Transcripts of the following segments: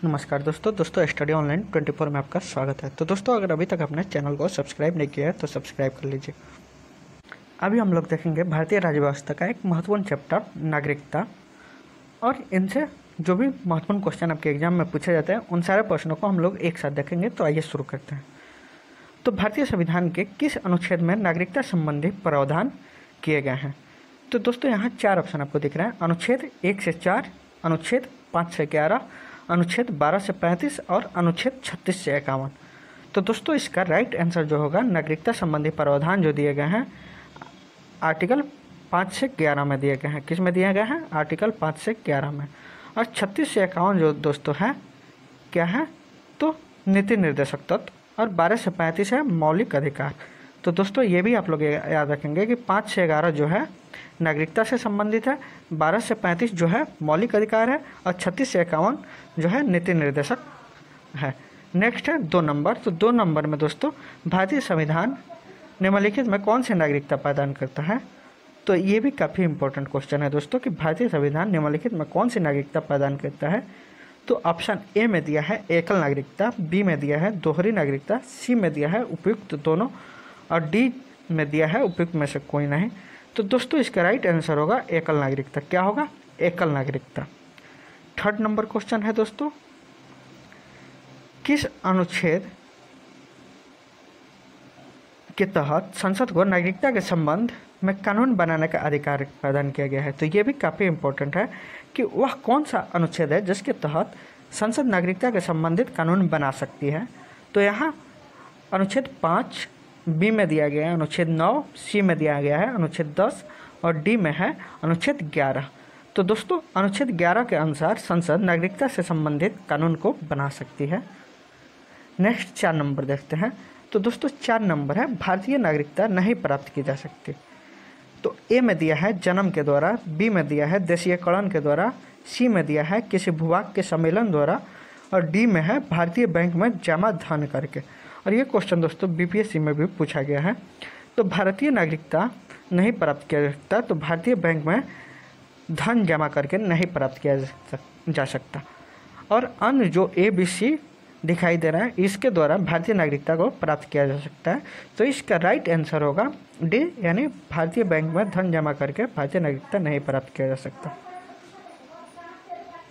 नमस्कार दोस्तों study online 24 में आपका स्वागत है। तो दोस्तों अगर अभी तक आपने चैनल को सब्सक्राइब नहीं किया है तो सब्सक्राइब कर लीजिए। अभी हम लोग देखेंगे भारतीय राज्य व्यवस्था का एक महत्वपूर्ण चैप्टर नागरिकता, और इनसे जो भी महत्वपूर्ण क्वेश्चन आपके एग्जाम में पूछे जाते हैं उन सारे प्रश्नों को हम लोग एक साथ देखेंगे। तो आइए शुरू करते हैं। तो भारतीय संविधान के किस अनुच्छेद में नागरिकता संबंधी प्रावधान किए गए हैं? तो दोस्तों यहाँ 4 ऑप्शन आपको दिख रहे हैं। अनुच्छेद 1 से 4, अनुच्छेद 5 से 11, अनुच्छेद 12 से 35 और अनुच्छेद 36 से 51। तो दोस्तों इसका राइट आंसर जो होगा, नागरिकता संबंधी प्रावधान जो दिए गए हैं आर्टिकल 5 से 11 में दिए गए हैं। किस में दिए गए हैं? आर्टिकल 5 से 11 में। और 36 से 51 जो दोस्तों है क्या है? तो नीति निर्देशक तत्व। और 12 से 35 है मौलिक अधिकार। तो दोस्तों ये भी आप लोग याद रखेंगे कि 5 से 11 जो है नागरिकता से संबंधित है, 12 से 35 जो है मौलिक अधिकार है, और 36 से 51 जो है नीति निर्देशक है। नेक्स्ट है 2 नंबर। तो 2 नंबर में दोस्तों भारतीय संविधान निम्नलिखित में कौन सी नागरिकता प्रदान करता है? तो ये भी काफ़ी इंपॉर्टेंट क्वेश्चन है दोस्तों कि भारतीय संविधान निम्नलिखित में कौन सी नागरिकता प्रदान करता है। तो ऑप्शन ए में दिया है एकल नागरिकता, बी में दिया है दोहरी नागरिकता, सी में दिया है उपयुक्त दोनों, और डी में दिया है उपयुक्त में से कोई नहीं। तो दोस्तों इसका राइट आंसर होगा एकल नागरिकता। क्या होगा? एकल नागरिकता। 3rd नंबर क्वेश्चन है दोस्तों, किस अनुच्छेद के तहत संसद को नागरिकता के संबंध में कानून बनाने का अधिकार प्रदान किया गया है? तो ये भी काफ़ी इंपॉर्टेंट है कि वह कौन सा अनुच्छेद है जिसके तहत संसद नागरिकता के संबंधित कानून बना सकती है। तो यहाँ अनुच्छेद 5 बी में दिया गया है, अनुच्छेद 9 सी में दिया गया है, अनुच्छेद 10 और डी में है अनुच्छेद 11। तो दोस्तों अनुच्छेद 11 के अनुसार संसद नागरिकता से संबंधित कानून को बना सकती है। नेक्स्ट 4 नंबर देखते हैं। तो दोस्तों 4 नंबर है भारतीय नागरिकता नहीं प्राप्त की जा सकती। तो ए में दिया है जन्म के द्वारा, बी में दिया है देशीयकरण के द्वारा, सी में दिया है किसी भूभाग के सम्मेलन द्वारा, और डी में है भारतीय बैंक में जमा धन करके। और ये क्वेश्चन दोस्तों बीपीएससी में भी पूछा गया है। तो भारतीय नागरिकता नहीं प्राप्त किया जा सकता, तो भारतीय बैंक में धन जमा करके नहीं प्राप्त किया जा सकता। और अन्य जो ए बी सी दिखाई दे रहा है इसके द्वारा भारतीय नागरिकता को प्राप्त किया जा सकता है। तो इसका राइट आंसर होगा डी, यानी भारतीय बैंक में धन जमा करके भारतीय नागरिकता नहीं प्राप्त किया जा सकता।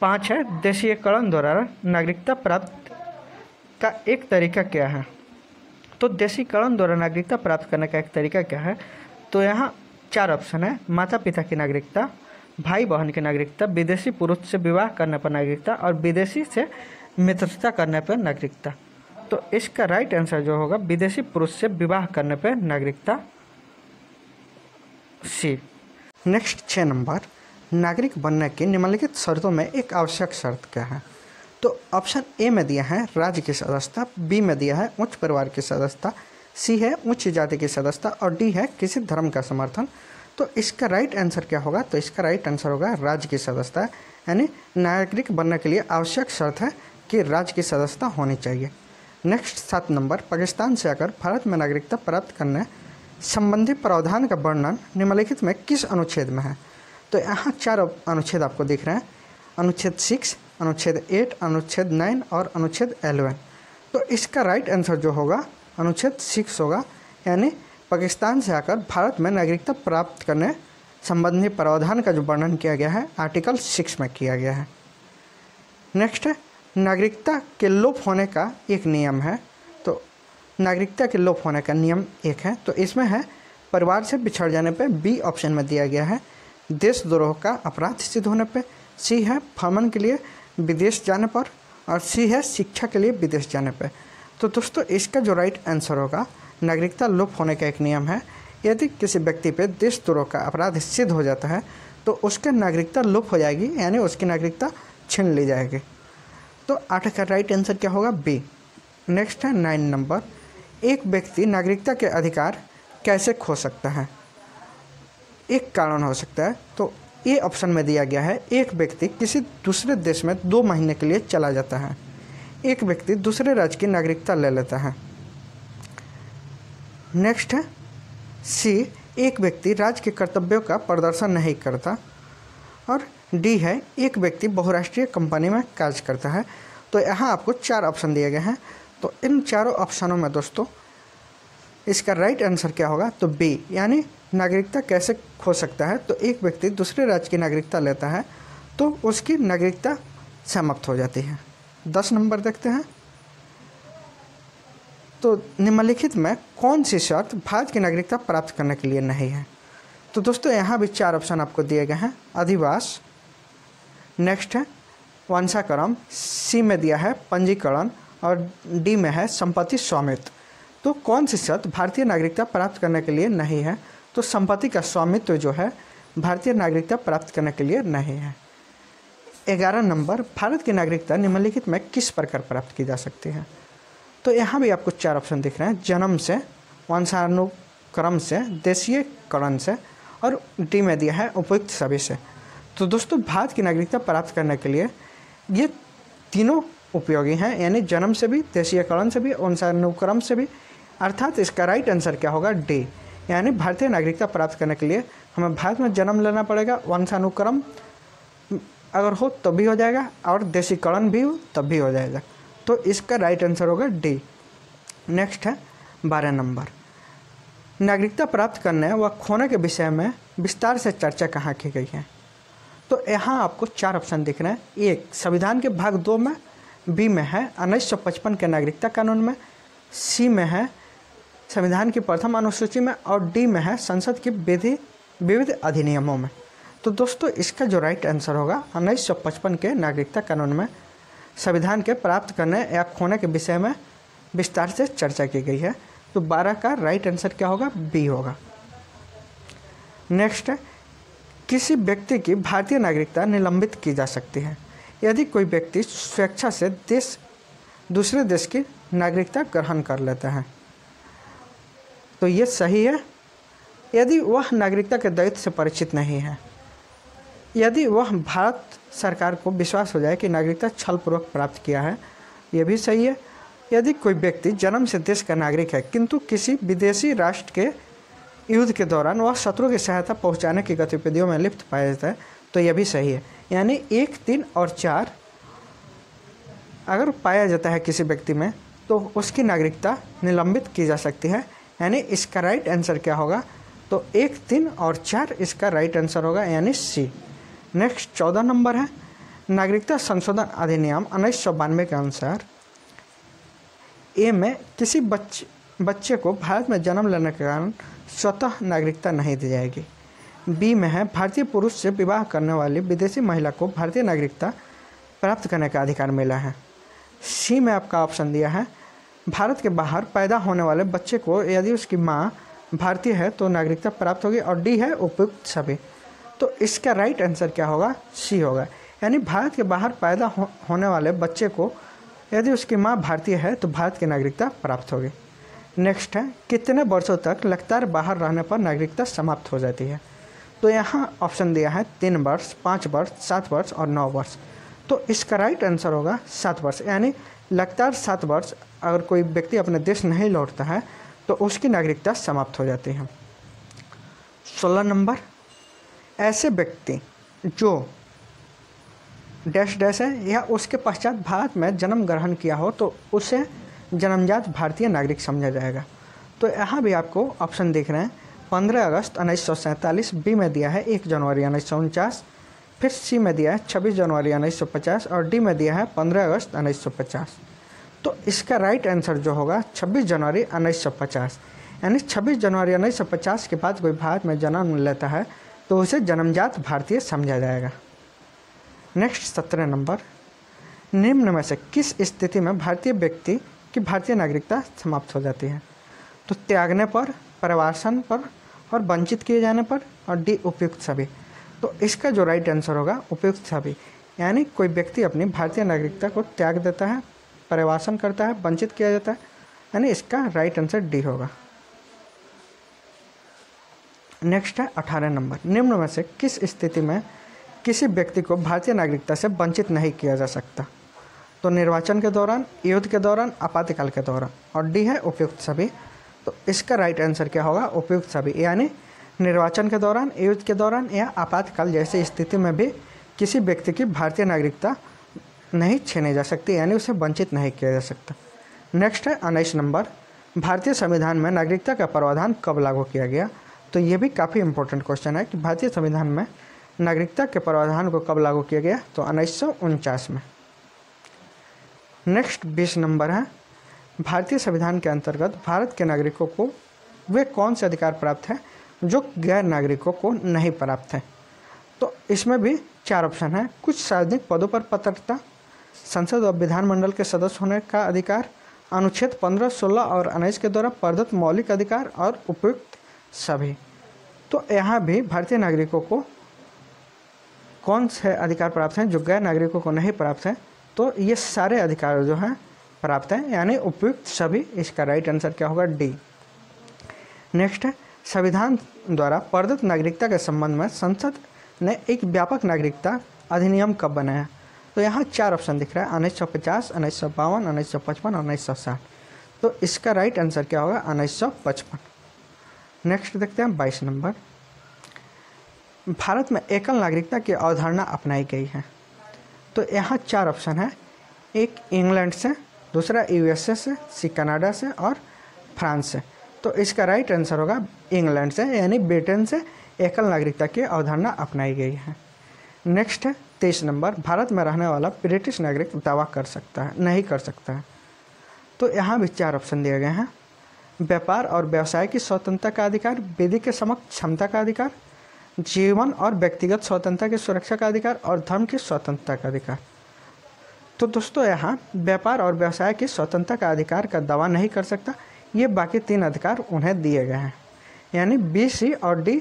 5 है देशीयकरण द्वारा नागरिकता प्राप्त का एक तरीका क्या है? तो देशीकरण द्वारा नागरिकता प्राप्त करने का एक तरीका क्या है? तो यहाँ 4 ऑप्शन है। माता पिता की नागरिकता, भाई बहन की नागरिकता, विदेशी पुरुष से विवाह करने पर नागरिकता, और विदेशी से मित्रता करने पर नागरिकता। तो इसका राइट आंसर जो होगा विदेशी पुरुष से विवाह करने पर नागरिकता, सी। नेक्स्ट 6 नंबर, नागरिक बनने की निम्नलिखित शर्तों में एक आवश्यक शर्त क्या है? तो ऑप्शन ए में दिया है राज्य की सदस्यता, बी में दिया है उच्च परिवार की सदस्यता, सी है उच्च जाति की सदस्यता, और डी है किसी धर्म का समर्थन। तो इसका राइट आंसर क्या होगा? तो इसका राइट आंसर होगा राज्य की सदस्यता, यानी नागरिक बनने के लिए आवश्यक शर्त है कि राज्य की सदस्यता होनी चाहिए। नेक्स्ट 7 नंबर, पाकिस्तान से आकर भारत में नागरिकता प्राप्त करने संबंधी प्रावधान का वर्णन निम्नलिखित में किस अनुच्छेद में है? तो यहाँ 4 अनुच्छेद आपको दिख रहे हैं। अनुच्छेद 6, अनुच्छेद 8, अनुच्छेद 9 और अनुच्छेद 11। तो इसका राइट आंसर जो होगा अनुच्छेद 6 होगा, यानी पाकिस्तान से आकर भारत में नागरिकता प्राप्त करने संबंधी प्रावधान का जो वर्णन किया गया है आर्टिकल 6 में किया गया है। नेक्स्ट है नागरिकता के लोप होने का एक नियम है। तो नागरिकता के लोप होने का नियम 1 है। तो इसमें है परिवार से बिछड़ जाने पर, बी ऑप्शन में दिया गया है देशद्रोह का अपराध सिद्ध होने पर, सी है भ्रमण के लिए विदेश जाने पर, और सी है शिक्षा के लिए विदेश जाने पर। तो दोस्तों इसका जो राइट आंसर होगा नागरिकता लोप होने का एक नियम है। यदि किसी व्यक्ति पे देशद्रोह का अपराध सिद्ध हो जाता है तो उसकी नागरिकता लोप हो जाएगी, यानी उसकी नागरिकता छीन ली जाएगी। तो 8 का राइट आंसर क्या होगा? बी। नेक्स्ट है 9 नंबर, एक व्यक्ति नागरिकता के अधिकार कैसे खो सकता है? एक कारण हो सकता है। तो ए ऑप्शन में दिया गया है एक व्यक्ति किसी दूसरे देश में 2 महीने के लिए चला जाता है, एक व्यक्ति दूसरे राज्य की नागरिकता ले लेता है। नेक्स्ट है सी, एक व्यक्ति राज्य के कर्तव्यों का प्रदर्शन नहीं करता, और डी है एक व्यक्ति बहुराष्ट्रीय कंपनी में कार्य करता है। तो यहाँ आपको 4 ऑप्शन दिए गए हैं। तो इन चारों ऑप्शनों में दोस्तों इसका राइट आंसर क्या होगा, तो बी, यानी नागरिकता कैसे खो सकता है। तो एक व्यक्ति दूसरे राज्य की नागरिकता लेता है तो उसकी नागरिकता समाप्त हो जाती है। 10 नंबर देखते हैं। तो निम्नलिखित में कौन सी शर्त भारत की नागरिकता प्राप्त करने के लिए नहीं है। तो दोस्तों यहाँ भी 4 ऑप्शन आपको दिए गए हैं। अधिवास, नेक्स्ट है वंशाक्रम, सी में दिया है पंजीकरण और डी में है संपत्ति स्वामित्व। तो कौन सी शर्त भारतीय नागरिकता प्राप्त करने के लिए नहीं है, तो संपत्ति का स्वामित्व जो है भारतीय नागरिकता प्राप्त करने के लिए नहीं है। 11 नंबर, भारत की नागरिकता निम्नलिखित में किस प्रकार प्राप्त की जा सकती है। तो यहाँ भी आपको 4 ऑप्शन दिख रहे हैं। जन्म से, वंशानुक्रम से, देशीयकरण से और डी में दिया है उपयुक्त सभी से। तो दोस्तों भारत की नागरिकता प्राप्त करने के लिए ये तीनों उपयोगी हैं, यानी जन्म से भी, देशीयकरण से भी, वंशानुक्रम से भी। अर्थात इसका राइट आंसर क्या होगा, डी, यानी भारतीय नागरिकता प्राप्त करने के लिए हमें भारत में जन्म लेना पड़ेगा, वंशानुक्रम अगर हो तब भी हो जाएगा और देशीकरण भी हो तब भी हो जाएगा। तो इसका राइट आंसर होगा डी। नेक्स्ट है 12 नंबर, नागरिकता प्राप्त करने व खोने के विषय में विस्तार से चर्चा कहाँ की गई है। तो यहाँ आपको 4 ऑप्शन दिख रहे हैं। एक, संविधान के भाग 2 में, बी में है 1955 के नागरिकता कानून में, सी में है संविधान की प्रथम अनुसूची में और डी में है संसद की विविध अधिनियमों में। तो दोस्तों इसका जो राइट आंसर होगा 1955 के नागरिकता कानून में संविधान के प्राप्त करने या खोने के विषय में विस्तार से चर्चा की गई है। तो 12 का राइट आंसर क्या होगा, बी होगा। नेक्स्ट है, किसी व्यक्ति की भारतीय नागरिकता निलंबित की जा सकती है यदि कोई व्यक्ति स्वेच्छा से दूसरे देश की नागरिकता ग्रहण कर लेता है। तो ये सही है यदि वह नागरिकता के दायित्व से परिचित नहीं है, यदि वह भारत सरकार को विश्वास हो जाए कि नागरिकता छलपूर्वक प्राप्त किया है, यह भी सही है। यदि कोई व्यक्ति जन्म से देश का नागरिक है किंतु किसी विदेशी राष्ट्र के युद्ध के दौरान वह शत्रु की सहायता पहुंचाने की गतिविधियों में लिप्त पाया जाता है, तो यह भी सही है। यानी 1, 3 और 4 अगर पाया जाता है किसी व्यक्ति में तो उसकी नागरिकता निलंबित की जा सकती है। यानी इसका राइट आंसर क्या होगा, तो 1, 3 और 4 इसका राइट आंसर होगा, यानी सी। नेक्स्ट 14 नंबर है, नागरिकता संशोधन अधिनियम 1992 के अनुसार ए में किसी बच्चे को भारत में जन्म लेने के कारण स्वतः नागरिकता नहीं दी जाएगी। बी में है भारतीय पुरुष से विवाह करने वाली विदेशी महिला को भारतीय नागरिकता प्राप्त करने का अधिकार मिला है। सी में आपका ऑप्शन दिया है भारत के बाहर पैदा होने वाले बच्चे को यदि उसकी माँ भारतीय है तो नागरिकता प्राप्त होगी और डी है उपयुक्त सभी। तो इसका राइट आंसर क्या होगा, सी होगा। यानी भारत के बाहर पैदा होने वाले बच्चे को यदि उसकी माँ भारतीय है तो भारत की नागरिकता प्राप्त होगी। नेक्स्ट है, कितने वर्षों तक लगातार बाहर रहने पर नागरिकता समाप्त हो जाती है। तो यहाँ ऑप्शन दिया है 3 वर्ष, 5 वर्ष, 7 वर्ष और 9 वर्ष। तो इसका राइट आंसर होगा 7 वर्ष। यानी लगातार 7 वर्ष अगर कोई व्यक्ति अपने देश नहीं लौटता है तो उसकी नागरिकता समाप्त हो जाती है। 16 नंबर, ऐसे व्यक्ति जो डैश डैश है या उसके पश्चात भारत में जन्म ग्रहण किया हो तो उसे जन्मजात भारतीय नागरिक समझा जाएगा। तो यहाँ भी आपको ऑप्शन दिख रहे हैं 15 अगस्त 1947, बी में दिया है 1 जनवरी 1949, फिर सी में दिया है 26 जनवरी 1950 और डी में दिया है 15 अगस्त 1950। तो इसका राइट आंसर जो होगा 26 जनवरी 1950। यानी 26 जनवरी 1950 के बाद कोई भारत में जन्म लेता है तो उसे जन्मजात भारतीय समझा जाएगा। नेक्स्ट 17 नंबर, निम्न में से किस स्थिति में भारतीय व्यक्ति की भारतीय नागरिकता समाप्त हो जाती है। तो त्यागने पर, प्रवासन पर और वंचित किए जाने पर और डी उपयुक्त सभी। तो इसका जो राइट आंसर होगा उपयुक्त सभी। यानी कोई व्यक्ति अपनी भारतीय नागरिकता को त्याग देता है, प्रवासन करता है, वंचित किया जाता है, यानी इसका राइट आंसर डी होगा। नेक्स्ट है 18 नंबर, निम्न में से किस स्थिति में किसी व्यक्ति को भारतीय नागरिकता से वंचित नहीं किया जा सकता। तो निर्वाचन के दौरान, युद्ध के दौरान, आपातकाल के दौरान और डी है उपयुक्त सभी। तो इसका राइट आंसर क्या होगा, उपयुक्त सभी। यानी निर्वाचन के दौरान, युद्ध के दौरान या आपातकाल जैसी स्थिति में भी किसी व्यक्ति की भारतीय नागरिकता नहीं छीनी जा सकती, यानी उसे वंचित नहीं किया जा सकता। नेक्स्ट है 19 नंबर, भारतीय संविधान में नागरिकता का प्रावधान कब लागू किया गया? तो ये भी काफ़ी इंपॉर्टेंट क्वेश्चन है कि भारतीय संविधान में नागरिकता के प्रावधान को कब लागू किया गया? तो 1949 में। नेक्स्ट 20 नंबर है, भारतीय संविधान के अंतर्गत भारत के नागरिकों को वे कौन से अधिकार प्राप्त हैं जो गैर नागरिकों को नहीं प्राप्त हैं? तो इसमें भी 4 ऑप्शन है। कुछ सार्वजनिक पदों पर पात्रता, संसद और विधानमंडल के सदस्य होने का अधिकार, अनुच्छेद 15, 16 और 19 के द्वारा प्रदत्त मौलिक अधिकार और उपयुक्त सभी। तो यहाँ भी भारतीय नागरिकों को कौन से अधिकार प्राप्त हैं जो गैर नागरिकों को नहीं प्राप्त हैं? तो ये सारे अधिकार जो हैं प्राप्त हैं, यानी उपयुक्त सभी। इसका राइट आंसर क्या होगा? डी। नेक्स्ट है, संविधान द्वारा प्रदत्त नागरिकता के संबंध में संसद ने एक व्यापक नागरिकता अधिनियम कब बनाया? तो यहाँ 4 ऑप्शन दिख रहा है, 1950, 1952, 1955 और 1960। तो इसका राइट आंसर क्या होगा? 1955। नेक्स्ट देखते हैं 22 नंबर, भारत में एकल नागरिकता की अवधारणा अपनाई गई है। तो यहाँ 4 ऑप्शन है, एक इंग्लैंड से, दूसरा यूएसए से, सी कनाडा से और फ्रांस से। तो इसका राइट आंसर होगा इंग्लैंड से, यानी ब्रिटेन से एकल नागरिकता की अवधारणा अपनाई गई है। नेक्स्ट है 23 नंबर, भारत में रहने वाला ब्रिटिश नागरिक दावा कर सकता है, नहीं कर सकता है। तो यहाँ भी 4 ऑप्शन दिए गए हैं, व्यापार और व्यवसाय की स्वतंत्रता का अधिकार, विधि के समक्ष क्षमता का अधिकार, जीवन और व्यक्तिगत स्वतंत्रता की सुरक्षा का अधिकार और धर्म की स्वतंत्रता का अधिकार। तो दोस्तों यहाँ व्यापार और व्यवसाय की स्वतंत्रता का अधिकार का दावा नहीं कर सकता, ये बाकी 3 अधिकार उन्हें दिए गए हैं, यानी बी, सी और डी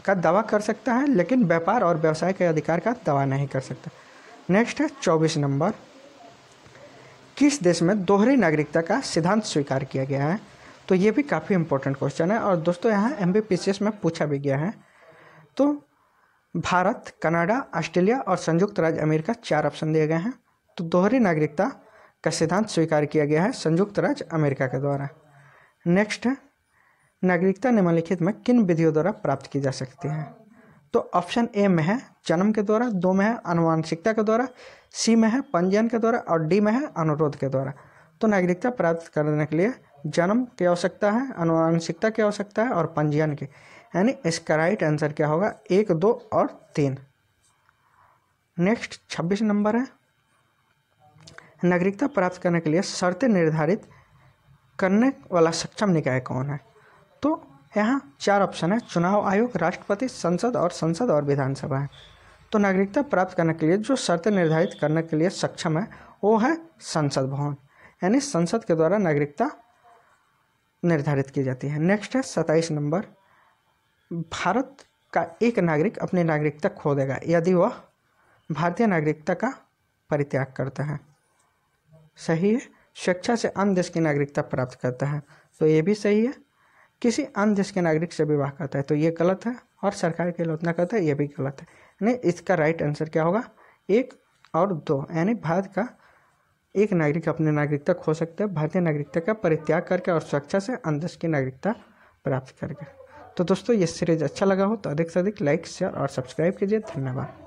का दावा कर सकता है, लेकिन व्यापार और व्यवसाय के अधिकार का दावा नहीं कर सकता। नेक्स्ट है 24 नंबर, किस देश में दोहरी नागरिकता का सिद्धांत स्वीकार किया गया है? तो ये भी काफ़ी इंपॉर्टेंट क्वेश्चन है और दोस्तों यहाँ MBPCS में पूछा भी गया है। तो भारत, कनाडा, ऑस्ट्रेलिया और संयुक्त राज्य अमेरिका 4 ऑप्शन दिए गए हैं। तो दोहरी नागरिकता का सिद्धांत स्वीकार किया गया है संयुक्त राज्य अमेरिका के द्वारा। नेक्स्ट है, नागरिकता निम्नलिखित में किन विधियों द्वारा प्राप्त की जा सकती है? तो ऑप्शन ए में है जन्म के द्वारा, 2 में है आनुवंशिकता के द्वारा, सी में है पंजीयन के द्वारा और डी में है अनुरोध के द्वारा। तो नागरिकता प्राप्त करने के लिए जन्म की आवश्यकता है, आनुवंशिकता की आवश्यकता है और पंजीयन की, यानी इसका राइट आंसर क्या होगा? 1, 2 और 3। नेक्स्ट 26 नंबर है, नागरिकता प्राप्त करने के लिए शर्तें निर्धारित करने वाला सक्षम निकाय कौन है? तो यहाँ 4 ऑप्शन है, चुनाव आयोग, राष्ट्रपति, संसद और विधानसभा है। तो नागरिकता प्राप्त करने के लिए जो शर्तें निर्धारित करने के लिए सक्षम है वो है संसद भवन, यानी संसद के द्वारा नागरिकता निर्धारित की जाती है। नेक्स्ट है 27 नंबर, भारत का एक नागरिक अपनी नागरिकता खो देगा यदि वह भारतीय नागरिकता का परित्याग करता है। सही है। स्वेच्छा से अन्य देश की नागरिकता प्राप्त करता है, तो ये भी सही है। किसी अन्य देश के नागरिक से विवाह करता है तो ये गलत है, और सरकार की आलोचना करता है ये भी गलत है। यानी इसका राइट आंसर क्या होगा? 1 और 2, यानी भारत का एक नागरिक अपनी नागरिकता खो सकता है भारतीय नागरिकता का परित्याग करके और स्वेच्छा से अन्य देश की नागरिकता प्राप्त करके। तो दोस्तों ये सीरीज अच्छा लगा हो तो अधिक से अधिक लाइक, शेयर और सब्सक्राइब कीजिए। धन्यवाद।